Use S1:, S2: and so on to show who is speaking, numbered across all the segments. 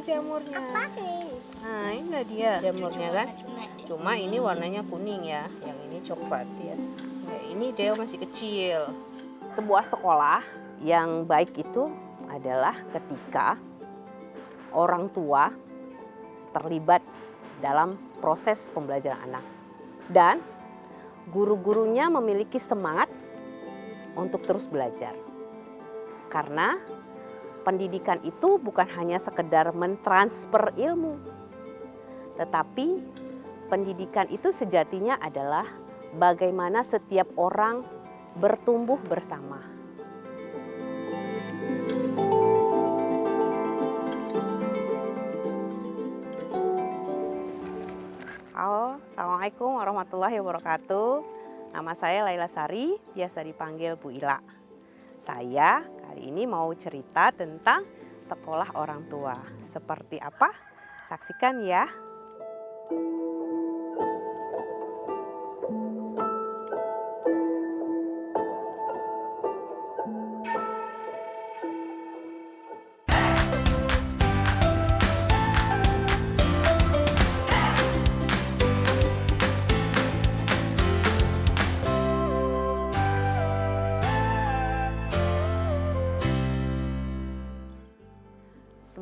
S1: jamurnya.
S2: Apa nih?
S1: Nah, ini dia jamurnya kan. Cuma ini warnanya kuning ya, yang ini coklat ya. Nah, ini Deo masih kecil. Sebuah sekolah yang baik itu adalah ketika orang tua terlibat dalam proses pembelajaran anak. Dan guru-gurunya memiliki semangat untuk terus belajar. Karena pendidikan itu bukan hanya sekedar mentransfer ilmu, tetapi pendidikan itu sejatinya adalah bagaimana setiap orang bertumbuh bersama. Halo, Assalamualaikum warahmatullahi wabarakatuh. Nama saya Laila Sari, biasa dipanggil Bu Ila. Saya kali ini mau cerita tentang sekolah orang tua. Seperti apa? Saksikan ya.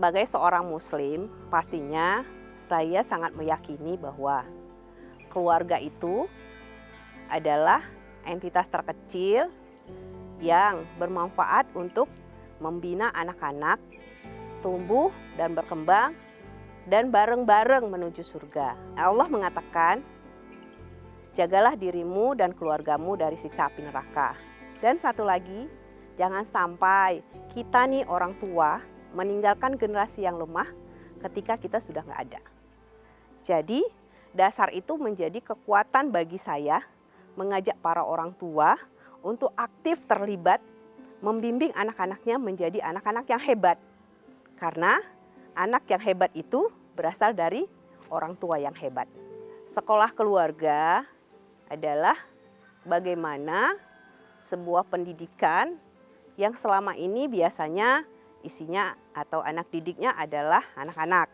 S1: Sebagai seorang muslim, pastinya saya sangat meyakini bahwa keluarga itu adalah entitas terkecil yang bermanfaat untuk membina anak-anak tumbuh dan berkembang dan bareng-bareng menuju surga. Allah mengatakan, jagalah dirimu dan keluargamu dari siksa api neraka. Dan satu lagi, jangan sampai kita nih orang tua meninggalkan generasi yang lemah ketika kita sudah nggak ada. Jadi dasar itu menjadi kekuatan bagi saya mengajak para orang tua untuk aktif terlibat membimbing anak-anaknya menjadi anak-anak yang hebat. Karena anak yang hebat itu berasal dari orang tua yang hebat. Sekolah keluarga adalah bagaimana sebuah pendidikan yang selama ini biasanya isinya atau anak didiknya adalah anak-anak.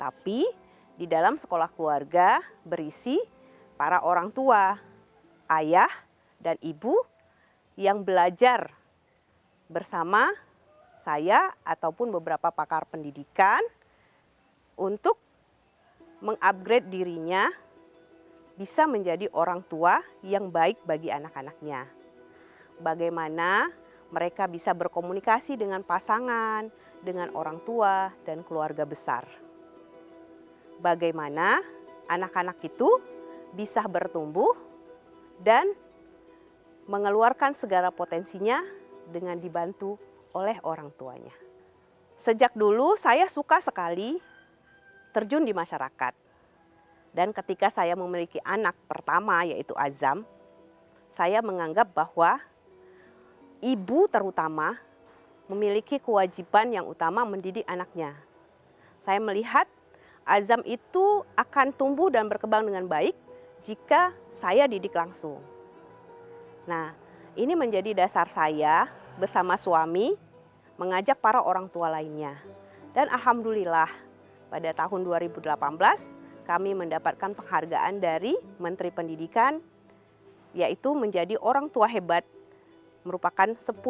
S1: Tapi di dalam sekolah keluarga berisi para orang tua, ayah dan ibu yang belajar bersama saya ataupun beberapa pakar pendidikan untuk mengupgrade dirinya bisa menjadi orang tua yang baik bagi anak-anaknya. Bagaimana mereka bisa berkomunikasi dengan pasangan, dengan orang tua, dan keluarga besar. Bagaimana anak-anak itu bisa bertumbuh dan mengeluarkan segala potensinya dengan dibantu oleh orang tuanya. Sejak dulu saya suka sekali terjun di masyarakat. Dan ketika saya memiliki anak pertama yaitu Azam, saya menganggap bahwa ibu terutama memiliki kewajiban yang utama mendidik anaknya. Saya melihat Azam itu akan tumbuh dan berkembang dengan baik jika saya didik langsung. Nah, ini menjadi dasar saya bersama suami mengajak para orang tua lainnya. Dan alhamdulillah pada tahun 2018 kami mendapatkan penghargaan dari Menteri Pendidikan yaitu menjadi orang tua hebat, merupakan 10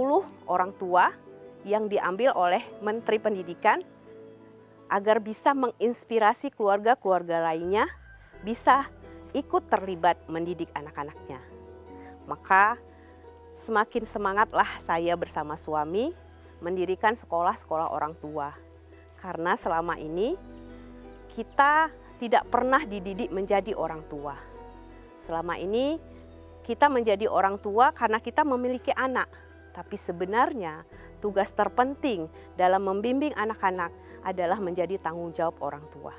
S1: orang tua yang diambil oleh Menteri Pendidikan agar bisa menginspirasi keluarga-keluarga lainnya bisa ikut terlibat mendidik anak-anaknya. Maka semakin semangatlah saya bersama suami mendirikan sekolah-sekolah orang tua. Karena selama ini kita tidak pernah dididik menjadi orang tua. Selama ini kita menjadi orang tua karena kita memiliki anak. Tapi sebenarnya tugas terpenting dalam membimbing anak-anak adalah menjadi tanggung jawab orang tua.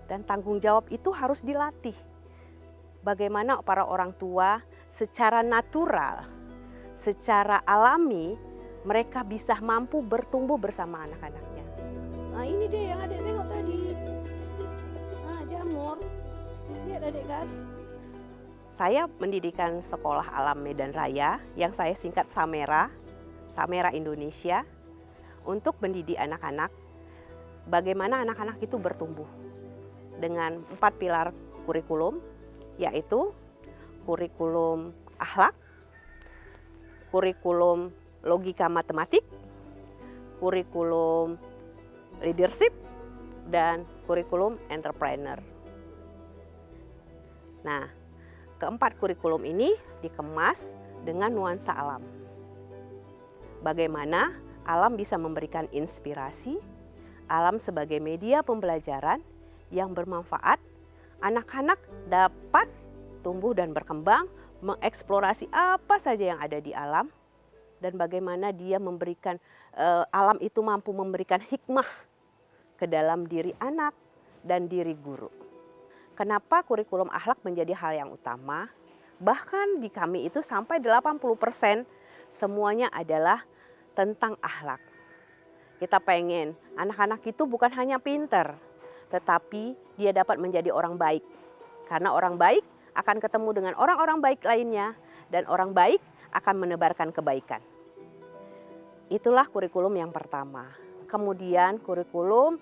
S1: Dan tanggung jawab itu harus dilatih. Bagaimana para orang tua secara natural, secara alami, mereka bisa mampu bertumbuh bersama anak-anaknya. Nah ini deh yang adik tengok tadi. Nah jamur, lihat adik kan. Saya mendirikan Sekolah Alam Medan Raya yang saya singkat Samera, Samera Indonesia, untuk mendidik anak-anak bagaimana anak-anak itu bertumbuh dengan 4 pilar kurikulum, yaitu kurikulum akhlak, kurikulum logika matematik, kurikulum leadership, dan kurikulum entrepreneur. Nah, keempat kurikulum ini dikemas dengan nuansa alam. Bagaimana alam bisa memberikan inspirasi, alam sebagai media pembelajaran yang bermanfaat, anak-anak dapat tumbuh dan berkembang, mengeksplorasi apa saja yang ada di alam, dan bagaimana dia memberikan, alam itu mampu memberikan hikmah ke dalam diri anak dan diri guru. Kenapa kurikulum akhlak menjadi hal yang utama? Bahkan di kami itu sampai 80% semuanya adalah tentang akhlak. Kita pengen anak-anak itu bukan hanya pinter, tetapi dia dapat menjadi orang baik. Karena orang baik akan ketemu dengan orang-orang baik lainnya, dan orang baik akan menebarkan kebaikan. Itulah kurikulum yang pertama. Kemudian kurikulum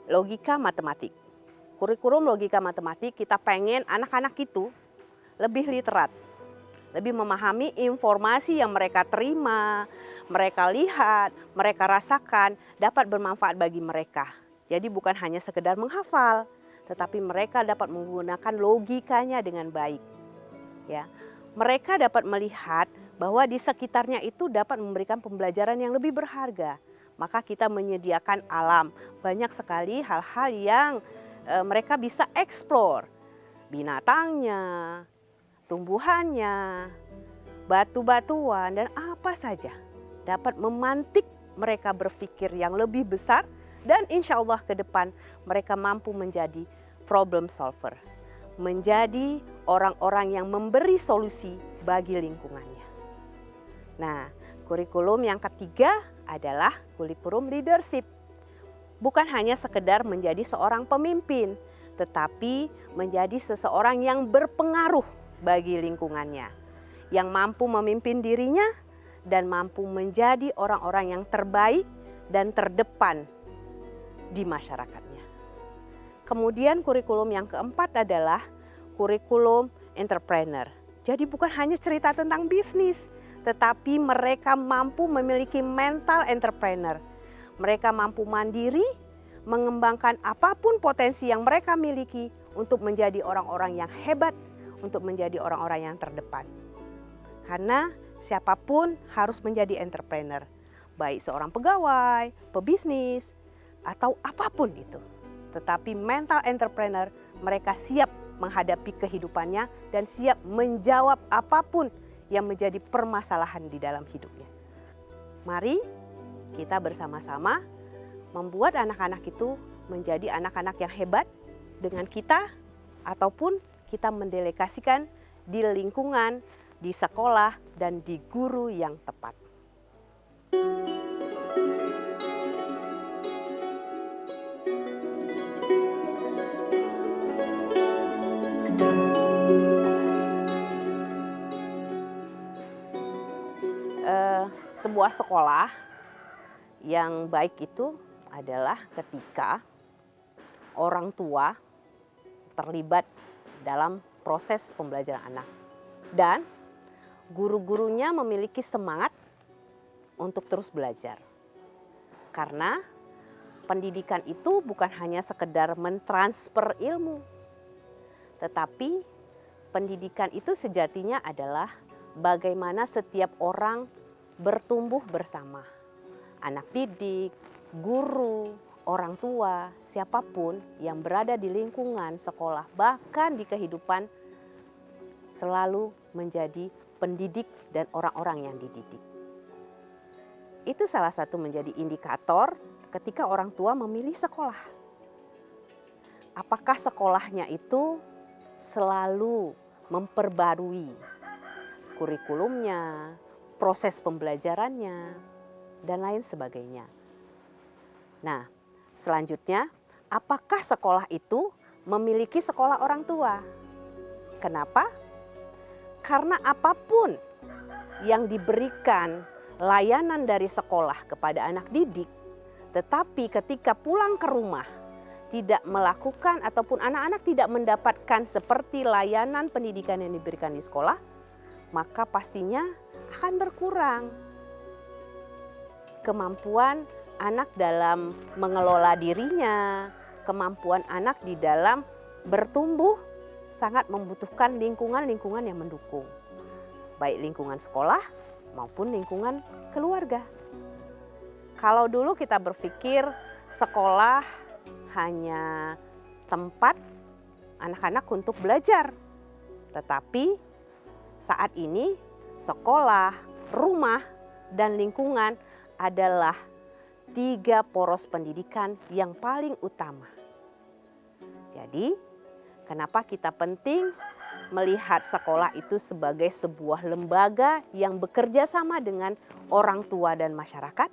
S1: logika matematik. Kurikulum logika matematik kita pengen anak-anak itu lebih literat, lebih memahami informasi yang mereka terima, mereka lihat, mereka rasakan dapat bermanfaat bagi mereka. Jadi bukan hanya sekedar menghafal, tetapi mereka dapat menggunakan logikanya dengan baik. Ya, mereka dapat melihat bahwa di sekitarnya itu dapat memberikan pembelajaran yang lebih berharga. Maka kita menyediakan alam, banyak sekali hal-hal yang mereka bisa eksplor. Binatangnya, tumbuhannya, batu-batuan, dan apa saja dapat memantik mereka berpikir yang lebih besar, dan insya Allah ke depan mereka mampu menjadi problem solver, menjadi orang-orang yang memberi solusi bagi lingkungannya. Nah, kurikulum yang ketiga adalah kurikulum leadership. Bukan hanya sekedar menjadi seorang pemimpin, tetapi menjadi seseorang yang berpengaruh bagi lingkungannya, yang mampu memimpin dirinya dan mampu menjadi orang-orang yang terbaik dan terdepan di masyarakatnya. Kemudian kurikulum yang keempat adalah kurikulum entrepreneur. Jadi bukan hanya cerita tentang bisnis, tetapi mereka mampu memiliki mental entrepreneur. Mereka mampu mandiri, mengembangkan apapun potensi yang mereka miliki untuk menjadi orang-orang yang hebat, untuk menjadi orang-orang yang terdepan. Karena siapapun harus menjadi entrepreneur, baik seorang pegawai, pebisnis, atau apapun itu. Tetapi mental entrepreneur, mereka siap menghadapi kehidupannya dan siap menjawab apapun yang menjadi permasalahan di dalam hidupnya. Mari kita bersama-sama membuat anak-anak itu menjadi anak-anak yang hebat dengan kita, ataupun kita mendelegasikan di lingkungan, di sekolah, dan di guru yang tepat. Sebuah sekolah yang baik itu adalah ketika orang tua terlibat dalam proses pembelajaran anak dan guru-gurunya memiliki semangat untuk terus belajar. Karena pendidikan itu bukan hanya sekedar mentransfer ilmu, tetapi pendidikan itu sejatinya adalah bagaimana setiap orang bertumbuh bersama. Anak didik, guru, orang tua, siapapun yang berada di lingkungan sekolah, bahkan di kehidupan, selalu menjadi pendidik dan orang-orang yang dididik. Itu salah satu menjadi indikator ketika orang tua memilih sekolah. Apakah sekolahnya itu selalu memperbarui kurikulumnya, proses pembelajarannya, dan lain sebagainya. Nah, selanjutnya, apakah sekolah itu memiliki sekolah orang tua? Kenapa? Karena apapun yang diberikan layanan dari sekolah kepada anak didik, Tetapi ketika pulang ke rumah tidak melakukan ataupun anak-anak tidak mendapatkan seperti layanan pendidikan yang diberikan di sekolah, maka pastinya akan berkurang kemampuan anak dalam mengelola dirinya, kemampuan anak di dalam bertumbuh sangat membutuhkan lingkungan-lingkungan yang mendukung, baik lingkungan sekolah maupun lingkungan keluarga. Kalau dulu kita berpikir sekolah hanya tempat anak-anak untuk belajar, tetapi saat ini sekolah, rumah, dan lingkungan adalah 3 poros pendidikan yang paling utama. Jadi, kenapa kita penting melihat sekolah itu sebagai sebuah lembaga yang bekerja sama dengan orang tua dan masyarakat?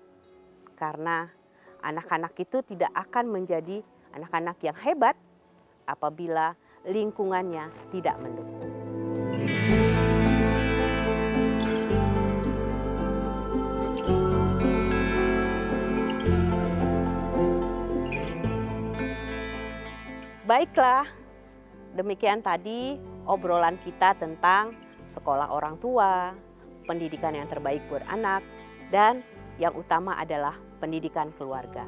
S1: Karena anak-anak itu tidak akan menjadi anak-anak yang hebat apabila lingkungannya tidak mendukung. Baiklah, demikian tadi obrolan kita tentang sekolah orang tua, pendidikan yang terbaik buat anak, dan yang utama adalah pendidikan keluarga.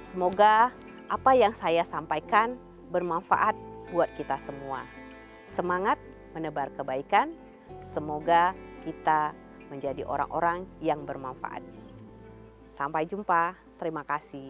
S1: Semoga apa yang saya sampaikan bermanfaat buat kita semua. Semangat menebar kebaikan, semoga kita menjadi orang-orang yang bermanfaat. Sampai jumpa, terima kasih.